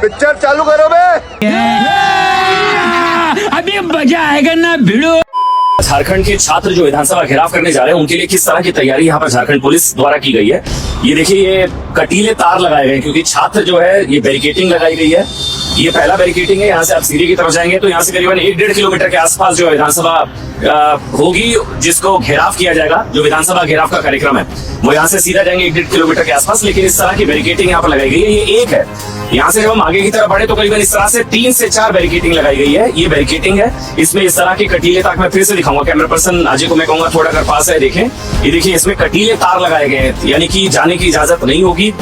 Picture चालू करो बे। अभी मजा आएगा ना भिड़ो। झारखंड के छात्र जो विधानसभा घेराव करने जा रहे हैं उनके लिए किस तरह की तैयारी यहाँ पर झारखंड पुलिस द्वारा की गई है। ये देखिए, ये कटीले तार लगाए गए हैं क्योंकि छात्र जो है ये बैरिकेटिंग लगाई गई है। ये पहला बैरिकेटिंग है। यहाँ से आप सीढ़ी की तरफ जाएंगे तो यहाँ से करीबन 1-1.5 किलोमीटर के आसपास जो विधानसभा होगी जिसको घेराव किया जाएगा, जो विधानसभा घेराव का कार्यक्रम है वो यहाँ से सीधा जाएंगे 1-1.5 किलोमीटर के आसपास। लेकिन इस तरह की बैरिकेटिंग यहाँ पर लगाई गई है। ये एक है। यहाँ से जब हम आगे की तरफ बढ़े तो करीबन इस तरह से 3 से 4 बैरिकेटिंग लगाई गई है। ये बैरिकेटिंग है, इसमें इस तरह की कटीले तार, मैं फिर से दिखाऊंगा, कैमरा पर्सन अजय को मैं कहूंगा थोड़ा अगर पास है देखें। ये देखिए, इसमें कटीले तार लगाए गए हैं, यानी कि जाने की इजाजत नहीं होगी।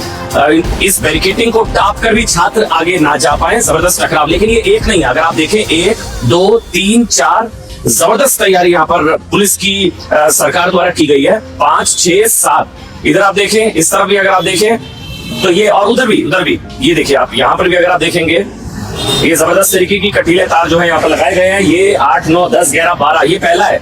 इस बैरिकेटिंग को टाप कर भी छात्र आगे ना जा पाए, जबरदस्त टकराव। लेकिन ये एक नहीं, अगर आप देखें 1, 2, 3, 4 जबरदस्त तैयारी यहाँ पर पुलिस की सरकार द्वारा की गई है। 5, 6, 7 इधर आप देखें, इस तरफ भी अगर आप देखें तो ये, और उधर भी ये देखिए आप, यहाँ पर भी अगर आप देखेंगे ये जबरदस्त तरीके की कटीले तार जो है यहाँ पर लगाए गए हैं। ये 8, 9, 10, 11, 12 ये पहला है।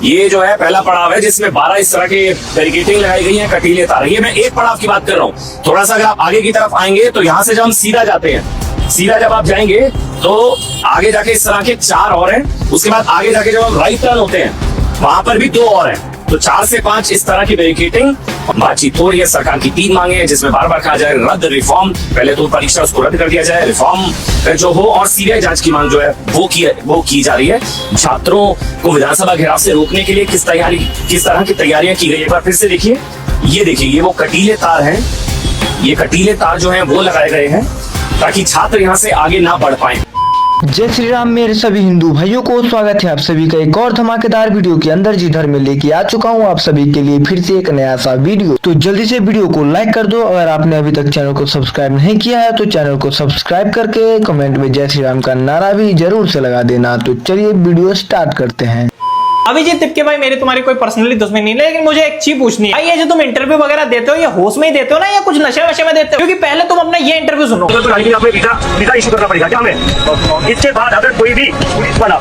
ये जो है पहला पड़ाव है जिसमें 12 इस तरह के बैरिकेटिंग लगाई गई है, कटीले तार। ये मैं एक पड़ाव की बात कर रहा हूँ। थोड़ा सा अगर आप आगे की तरफ आएंगे तो यहाँ से जब हम सीधा जाते हैं, सीधा जब आप जाएंगे तो आगे जाके इस तरह के 4 और हैं। उसके बाद आगे जाके जब हम राइट टर्न होते हैं वहां पर भी 2 और हैं। तो 4 से 5 इस तरह की बैरिकेटिंग। बातचीत हो रही है, सरकार की 3 मांगे हैं जिसमें बार बार कहा जाए रद्द, रिफॉर्म, पहले तो परीक्षा उसको रद्द कर दिया जाए, रिफॉर्म जो हो, और सीबीआई जांच की मांग जो है वो की जा रही है। छात्रों को विधानसभा घेराव से रोकने के लिए किस तरह की तैयारियां की गई है एक बार फिर से देखिए। ये देखिए, ये वो कटीले तार हैं। ये कटीले तार जो है वो लगाए गए हैं ताकि छात्र यहाँ से आगे ना बढ़ पाए। जय श्री राम मेरे सभी हिंदू भाइयों को स्वागत है आप सभी का एक और धमाकेदार वीडियो के अंदर। जिधर में लेके आ चुका हूँ आप सभी के लिए फिर से एक नया सा वीडियो। तो जल्दी से वीडियो को लाइक कर दो। अगर आपने अभी तक चैनल को सब्सक्राइब नहीं किया है तो चैनल को सब्सक्राइब करके कमेंट में जय श्री राम का नारा भी जरूर से लगा देना। तो चलिए वीडियो स्टार्ट करते हैं। अभिजीत तिपके भाई, मेरी तुम्हारी कोई पर्सनली दुश्मनी नहीं, लेकिन मुझे एक चीज पूछनी है भाई, ये जो तुम इंटरव्यू वगैरह देते हो ये होश में ही देते हो ना या कुछ नशे वशे में देते हो? क्योंकि पहले तुम अपना ये इंटरव्यू सुनो। तो वीजा इशू करना पड़ेगा क्या हमें? इसके बाद अगर कोई भी पुलिस वाला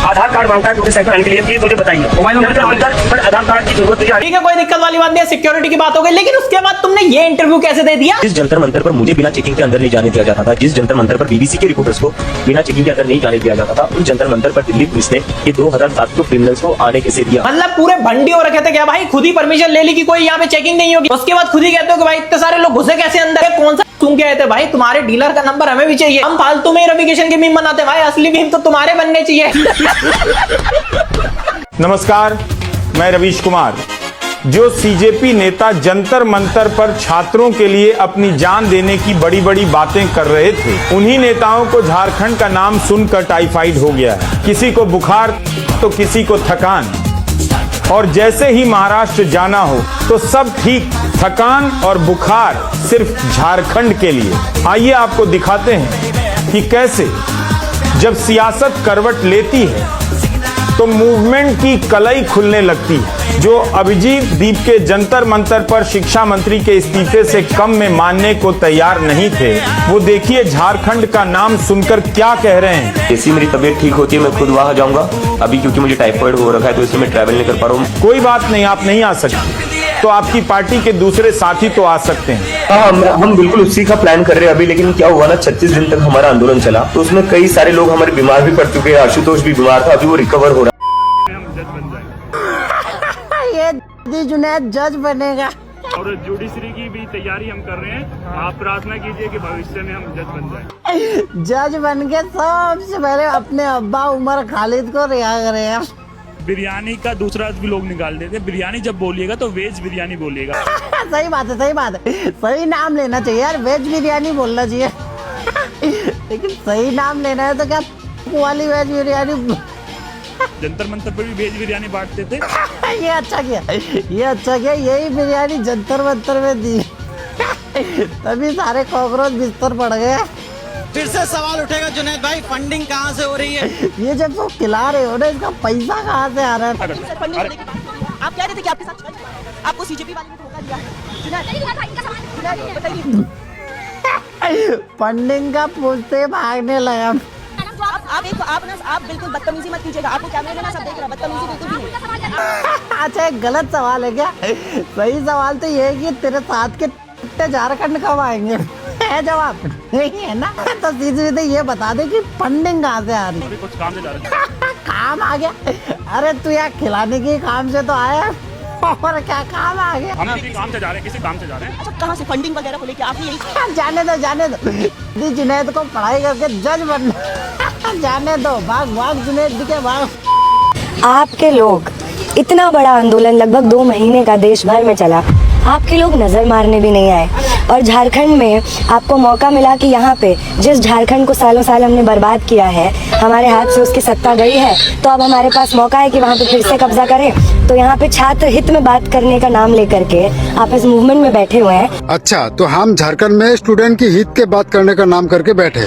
आधार कार्ड मांगता है तो सेक्टर आने के लिए प्लीज मुझे बताइए। आधार कार्ड की जरूरत नहीं। ठीक है, कोई दिक्कत वाली बात नहीं है, सिक्योरिटी की बात हो गई। लेकिन उसके बाद तुमने ये इंटरव्यू कैसे दे दिया? जिस जंतर मंतर पर मुझे बिना चेकिंग के अंदर नहीं जाने दिया जाता था, जिस जंतर मंतर पर बीबीसी के रिपोर्टर्स को बिना चेकिंग के अंदर नहीं जाने दिया जाता था, उस जंतर मंतर पर दिल्ली पुलिस ने ये 2700 क्रिमिनल्स को आने कैसे दिया? मतलब पूरे भंडी हो रखे थे क्या भाई? खुद ही परमिशन ले ली कि कोई यहाँ पे चेकिंग नहीं होगी, उसके बाद खुद ही कहते हो कि भाई इतने सारे लोग घुसे कैसे अंदर? कौन सा तुम क्या थे भाई? तुम्हारे डीलर का नंबर हमें भी चाहिए। हम फालतू में रविकिशन की मीम बनाते भाई, असली मीम तो तुम्हारे बनने चाहिए। नमस्कार, मैं रवीश कुमार। जो सीजेपी नेता जंतर मंतर पर छात्रों के लिए अपनी जान देने की बड़ी बड़ी बातें कर रहे थे, उन्हीं नेताओं को झारखंड का नाम सुनकर टाइफाइड हो गया है। किसी को बुखार तो किसी को थकान, और जैसे ही महाराष्ट्र जाना हो तो सब ठीक, थकान और बुखार सिर्फ झारखंड के लिए। आइए आपको दिखाते हैं कि कैसे जब सियासत करवट लेती है तो मूवमेंट की कलई खुलने लगती है। जो अभिजीत दीप के जंतर मंतर पर शिक्षा मंत्री के इस्तीफे से कम में मानने को तैयार नहीं थे, वो देखिए झारखंड का नाम सुनकर क्या कह रहे हैं। जैसी मेरी तबीयत ठीक होती है मैं खुद वहां जाऊंगा। अभी क्योंकि मुझे टाइफाइड हो रखा है तो इसलिए मैं ट्रैवल नहीं कर पा रहा हूँ। कोई बात नहीं, आप नहीं आ सकते तो आपकी पार्टी के दूसरे साथी तो आ सकते हैं। हम बिल्कुल उसी का प्लान कर रहे हैं अभी। लेकिन क्या हुआ ना, 36 दिन तक हमारा आंदोलन चला तो उसमें कई सारे लोग हमारे बीमार भी पड़ चुके हैं। आशुतोष भी बीमार था, अभी वो रिकवर हो रहा है। ये जुनैद जज बनेगा और जुडिशरी की भी तैयारी हम कर रहे हैं। आप प्रार्थना कीजिए कि भविष्य में हम जज बन जाएं। जज बन के सबसे पहले अपने अब्बा उमर खालिद को रिहा करेगा। बिरयानी का दूसरा भी लोग निकाल देते। बिरयानी जब बोलिएगा तो वेज बिरयानी बोलिएगा। सही बात है, सही बात है। सही नाम लेना चाहिए यार, वेज बिरयानी बोलना चाहिए। लेकिन सही नाम लेना है तो क्या वाली वेज बिरयानी? जंतर मंतर पर भी वेज बिरयानी बांटते थे। ये अच्छा किया, ये अच्छा किया। यही बिरयानी जंतर मंतर में दी, तभी सारे कॉकरोच बिस्तर पड़ गए। फिर से सवाल उठेगा जुनैद भाई, फंडिंग कहाँ से हो रही है? ये जब वो खिला रहे हो ना, इसका पैसा कहाँ से आ रहा है? आप कह रहे थे कि आपके साथ आपको सीजेपी वाले ने धोखा दिया। फंडिंग का पूछते भागने लगा। आप बिल्कुल बदतमीजी मत कीजिएगा। आपको कैमरे में ना सब देख रहा, बदतमीजी बिल्कुल भी नहीं। अच्छा, एक गलत सवाल है क्या? सही सवाल तो ये है कि तेरे साथ के झारखंड कब आएंगे? है जवाब? नहीं है ना? तो सीधे सीधे ये बता दे कि फंडिंग कहाँ से आ रही है? कुछ काम से जा रहे हैं। काम आ गया? अरे तू यार खिलाने के काम से तो आया और क्या काम आ गया? हम किसी काम से जा रहे हैं, किसी काम से जा रहे हैं। अच्छा कहाँ से फंडिंग वगैरह को लेके आपने यही जाने दो जुनैद को पढ़ाई करके जज बनना। जाने दो, भाग जुनैद के भाग। आपके लोग इतना बड़ा आंदोलन लगभग 2 महीने का देश भर में चला, आपके लोग नजर मारने भी नहीं आए। और झारखंड में आपको मौका मिला कि यहाँ पे जिस झारखंड को सालों साल हमने बर्बाद किया है, हमारे हाथ से उसकी सत्ता गई है, तो अब हमारे पास मौका है कि वहाँ पे फिर से कब्जा करें। तो यहाँ पे छात्र हित में बात करने का नाम लेकर के आप इस मूवमेंट में बैठे हुए हैं। अच्छा, तो हम झारखंड में स्टूडेंट की हित के बात करने का नाम करके बैठे,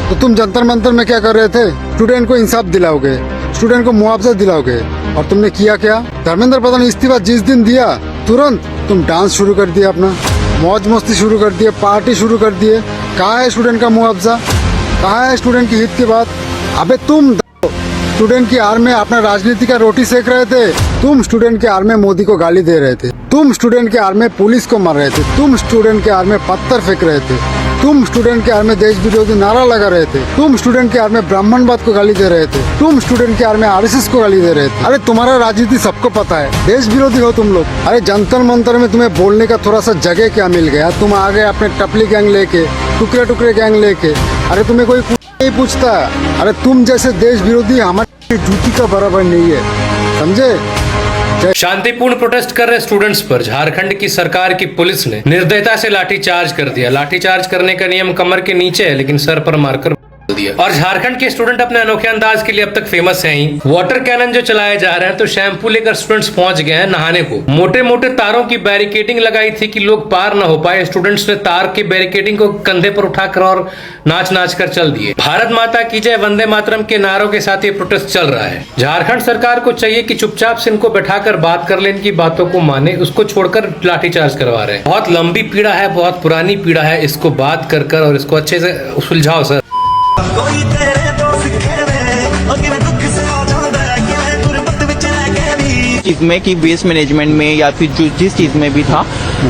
तो तुम जंतर मंतर में क्या कर रहे थे? स्टूडेंट को इंसाफ दिलाओगे, स्टूडेंट को मुआवजा दिलाओगे, और तुमने किया क्या? धर्मेंद्र प्रधान इस्तीफा जिस दिन दिया तुरंत तुम डांस शुरू कर दिया, अपना मौज मस्ती शुरू कर दिए, पार्टी शुरू कर दिए। कहाँ है स्टूडेंट का मुआवजा? कहाँ है स्टूडेंट की हित की बात? अबे तुम स्टूडेंट की आड़ में अपना राजनीति का रोटी सेक रहे थे, तुम स्टूडेंट के आड़ में मोदी को गाली दे रहे थे, तुम स्टूडेंट के आड़ में पुलिस को मार रहे थे, तुम स्टूडेंट के आड़ में पत्थर फेंक रहे थे, तुम स्टूडेंट के आड़ में देश विरोधी नारा लगा रहे थे, तुम स्टूडेंट के आड़ में ब्राह्मणवाद को गाली दे रहे थे, तुम स्टूडेंट के आड़ में आरएसएस को गाली दे रहे थे। अरे तुम्हारा राजनीति सबको पता है, देश विरोधी हो तुम लोग। अरे जंतर मंतर में तुम्हें बोलने का थोड़ा सा जगह क्या मिल गया? तुम आ गए अपने टपली गैंग लेके, टुकड़े टुकड़े गैंग लेके। अरे तुम्हें कोई नहीं पूछता। अरे तुम जैसे देश विरोधी हमारी जूती का बराबर नहीं है, समझे? शांतिपूर्ण प्रोटेस्ट कर रहे स्टूडेंट्स पर झारखंड की सरकार की पुलिस ने निर्दयता से लाठीचार्ज कर दिया। लाठीचार्ज करने का नियम कमर के नीचे है, लेकिन सर पर मारकर दिया। और झारखंड के स्टूडेंट अपने अनोखे अंदाज के लिए अब तक फेमस हैं ही। वाटर कैनन जो चलाए जा रहे हैं, तो शैम्पू लेकर स्टूडेंट्स पहुंच गए हैं नहाने को। मोटे मोटे तारों की बैरिकेडिंग लगाई थी कि लोग पार न हो पाए। स्टूडेंट्स ने तार की बैरिकेडिंग को कंधे पर उठाकर और नाच नाच कर चल दिए। भारत माता की जय, वंदे मातरम के नारों के साथ ये प्रोटेस्ट चल रहा है। झारखंड सरकार को चाहिए कि चुपचाप से इनको बैठाकर बात कर ले, इनकी बातों को माने, उसको छोड़कर लाठीचार्ज करवा रहे हैं। बहुत लंबी पीड़ा है, बहुत पुरानी पीड़ा है, इसको बात कर और इसको अच्छे से सुलझाओ सर। चीज में कि वेस्ट मैनेजमेंट में या फिर जिस चीज में भी था,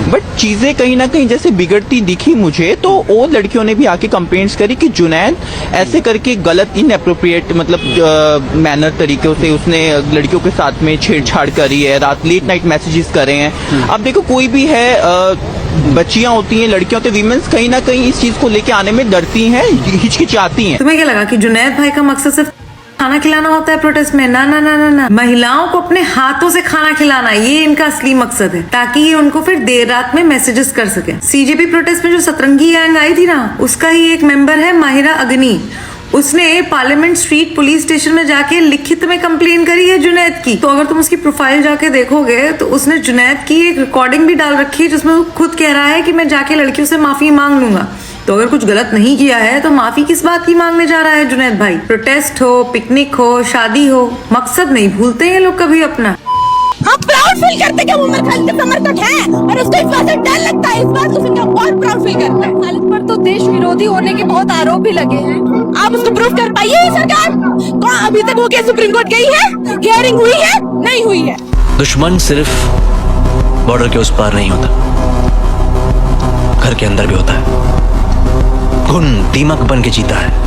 बट चीजें कहीं ना कहीं जैसे बिगड़ती दिखी मुझे। तो वो लड़कियों ने भी आके कंप्लेंट्स करी कि जुनैद ऐसे करके गलत इनएप्रोप्रिएट मतलब मैनर तरीके से उसने लड़कियों के साथ में छेड़छाड़ करी है, रात लेट नाइट मैसेजेस करे हैं। अब देखो कोई भी है, बच्चियां होती हैं, लड़कियां होती हैं, वीमेंस कहीं ना कहीं इस चीज को लेके आने में डरती हैं, हिचकिचाती हैं। तुम्हें क्या लगा कि जुनैद भाई का मकसद सिर्फ खाना खिलाना होता है प्रोटेस्ट में? ना ना ना ना ना, महिलाओं को अपने हाथों से खाना खिलाना, ये इनका असली मकसद है, ताकि ये उनको फिर देर रात में मैसेजेस कर सके। सीजेपी प्रोटेस्ट में जो सतरंगी गैंग आई थी ना, उसका ही एक मेंबर है माहिरा अग्नि। उसने पार्लियामेंट स्ट्रीट पुलिस स्टेशन में जाके लिखित में कंप्लेन करी है जुनैद की। तो अगर तुम उसकी प्रोफाइल जाके देखोगे तो उसने जुनैद की एक रिकॉर्डिंग भी डाल रखी है, जिसमें वो खुद कह रहा है कि मैं जाके लड़कियों से माफी मांग लूंगा। तो अगर कुछ गलत नहीं किया है तो माफी किस बात की मांगने जा रहा है जुनैद भाई? प्रोटेस्ट हो, पिकनिक हो, शादी हो, मकसद नहीं भूलते हैं लोग कभी अपना। हम प्राउड फील करते कि उमर खालिद के समर्थक हैं और उसको इस बात से डर लगता है। इस बात को सुन के हम बहुत प्राउड फील करते हैं। खालिद पर तो देश विरोधी होने के बहुत आरोप भी लगे हैं। आप उसको प्रूफ कर पाइए सरकार? कौन अभी तक वो क्या सुप्रीम कोर्ट गई है? हियरिंग हुई है? नहीं हुई है। दुश्मन सिर्फ बॉर्डर के उस पार नहीं होता, घर के अंदर भी होता है। खून दीमक बन के जीता है।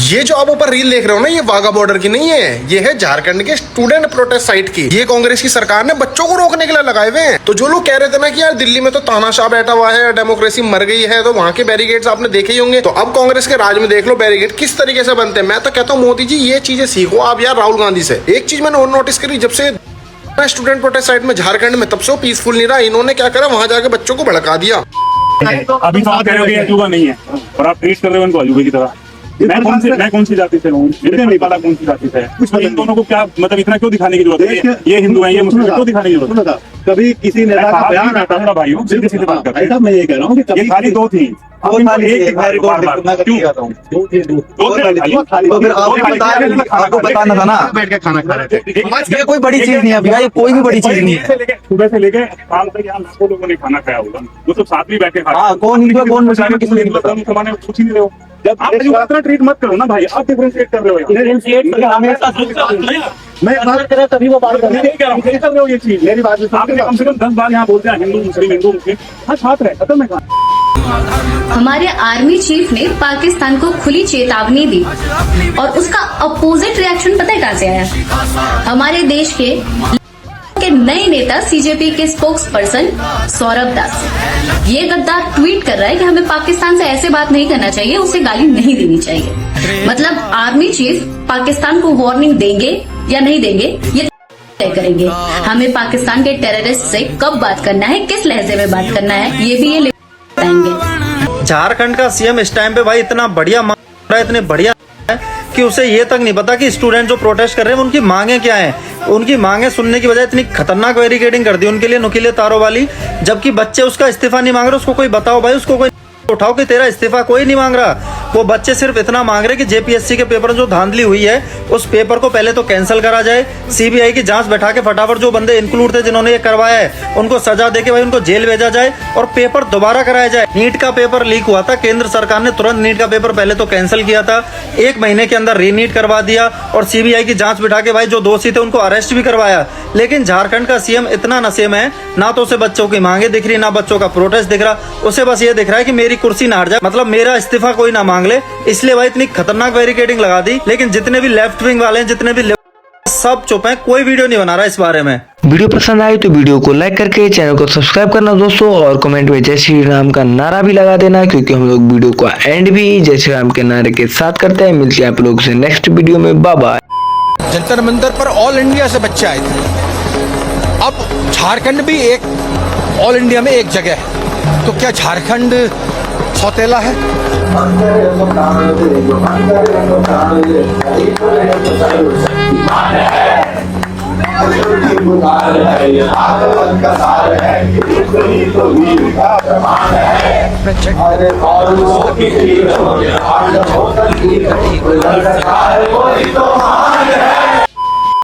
ये जो आप ऊपर रील देख रहे हो ना, ये वाघा बॉर्डर की नहीं है, ये है झारखंड के स्टूडेंट प्रोटेस्ट साइट की। ये कांग्रेस की सरकार ने बच्चों को रोकने के लिए लगाए हुए हैं। तो जो लोग कह रहे थे ना कि यार दिल्ली में तो तानाशाह बैठा हुआ है, डेमोक्रेसी मर गई है, तो वहां के बैरिकेड्स आपने देखे ही होंगे। तो अब कांग्रेस के राज में देख लो बैरिकेड किस तरीके से बनते हैं। मैं तो कहता हूँ मोदी जी ये चीजें सीखो आप यार राहुल गांधी से। एक चीज मैंने और नोटिस करी, जब से स्टूडेंट प्रोटेस्ट साइट में झारखंड में, तब से वो पीसफुल नहीं रहा। इन्होंने क्या करा, वहां जाके बच्चों को भड़का दिया। अभी तो आप कह रहे हो अजूबा नहीं है और आप ट्रीट कर रहे हो उनको अजूबे की तरह। मैं कौन सी जाति से हूँ, मुझे नहीं पता कौन सी जाति से है। इन दोनों को क्या मतलब इतना क्यों दिखाने की जरूरत है? ये हिंदू है, ये मुस्लिम, क्यों दिखाने की जरूरत है? कभी किसी नेता का बयान आता है भाइयों, सीधे सीधे बात करते हैं। मैं ये कह रहा हूँ कि ये खाली दो थी, आपको बताना था ना, बैठ के खाना खा रहे थे। ये कोई बड़ी चीज नहीं है भैया, ये कोई भी बड़ी चीज नहीं है। सुबह से लेकर शाम तक यहाँ लाखों लोगों ने खाना खाया होगा, वो सब साथ में बैठ के खा। कौन हिंदू है कौन मुस्लिम है किसी नहीं पता, मुसलमान पूछ ही नहीं रहे हो। जब आप इतना ट्रीट मत करो ना भाई, आप डिफरेंशिएट कर रहे हो। मैं बात कर रहा तभी वो बात कर रहे हो ये चीज। मेरी बात आपने कम से कम 10 बार यहाँ बोलते हैं हिंदू मुस्लिम, हाँ छात्र है खत्म है। हमारे आर्मी चीफ ने पाकिस्तान को खुली चेतावनी दी और उसका अपोजिट रिएक्शन पता है कहां से आया? हमारे देश के नए नेता सीजेपी के स्पोक्स पर्सन सौरभ दास, ये गद्दार ट्वीट कर रहा है कि हमें पाकिस्तान से ऐसे बात नहीं करना चाहिए, उसे गाली नहीं देनी चाहिए। मतलब आर्मी चीफ पाकिस्तान को वार्निंग देंगे या नहीं देंगे ये तय करेंगे। हमें पाकिस्तान के टेररिस्ट से कब बात करना है, किस लहजे में बात करना है, ये भी ये बताएंगे। झारखंड का सीएम इस टाइम पे भाई इतना बढ़िया मार रहा है, इतने बढ़िया है कि उसे ये तक नहीं पता कि स्टूडेंट जो प्रोटेस्ट कर रहे हैं उनकी मांगे क्या हैं। उनकी मांगे सुनने की बजाय इतनी खतरनाक बैरिकेडिंग कर दी उनके लिए, नुकीले तारों वाली, जबकि बच्चे उसका इस्तीफा नहीं मांग रहे। उसको कोई बताओ भाई, उसको कोई उठाओ कि तेरा इस्तीफा कोई नहीं मांग रहा। वो बच्चे सिर्फ इतना मांग रहे कि जेपीएससी के पेपर जो धांधली हुई है उस पेपर को पहले तो कैंसिल करा जाए, सीबीआई की जांच बैठा के फटाफट जो बंदे इंक्लूड थे जिन्होंने ये करवाया है उनको सजा देके भाई उनको जेल भेजा जाए और पेपर दोबारा कराया जाए। नीट का पेपर लीक हुआ था, केंद्र सरकार ने तुरंत नीट का पेपर पहले तो कैंसिल किया था, 1 महीने के अंदर रीनीट करवा दिया और सीबीआई की जांच बिठा के भाई जो दोषी थे उनको अरेस्ट भी करवाया। लेकिन झारखंड का सीएम इतना नशे में है, ना तो उसे बच्चों की मांगे दिख रही, ना बच्चों का प्रोटेस्ट दिख रहा, उसे बस ये दिख रहा है कि मेरी कुर्सी ना हट जाए, मतलब मेरा इस्तीफा कोई ना मांग ले। इसलिए भाई इतनी खतरनाक बैरिकेडिंग लगा दी। लेकिन जितने भी लेफ्ट विंग वाले हैं, जितने भी सब चुप हैं, कोई वीडियो नहीं बना रहा इस बारे में। वीडियो पसंद आई तो वीडियो को लाइक करके चैनल को सब्सक्राइब करना दोस्तों, और कमेंट में जय श्री राम का नारा भी लगा देना, क्योंकि हम लोग वीडियो का एंड भी जय श्री राम के नारे के साथ करते हैं। मिलते हैं आप लोगों से नेक्स्ट वीडियो में, बाय बाय। जंतर मंतर पर ऑल इंडिया से बच्चे आए थे, अब झारखंड भी एक ऑल इंडिया में एक जगह है, तो क्या झारखंड सौतेला है?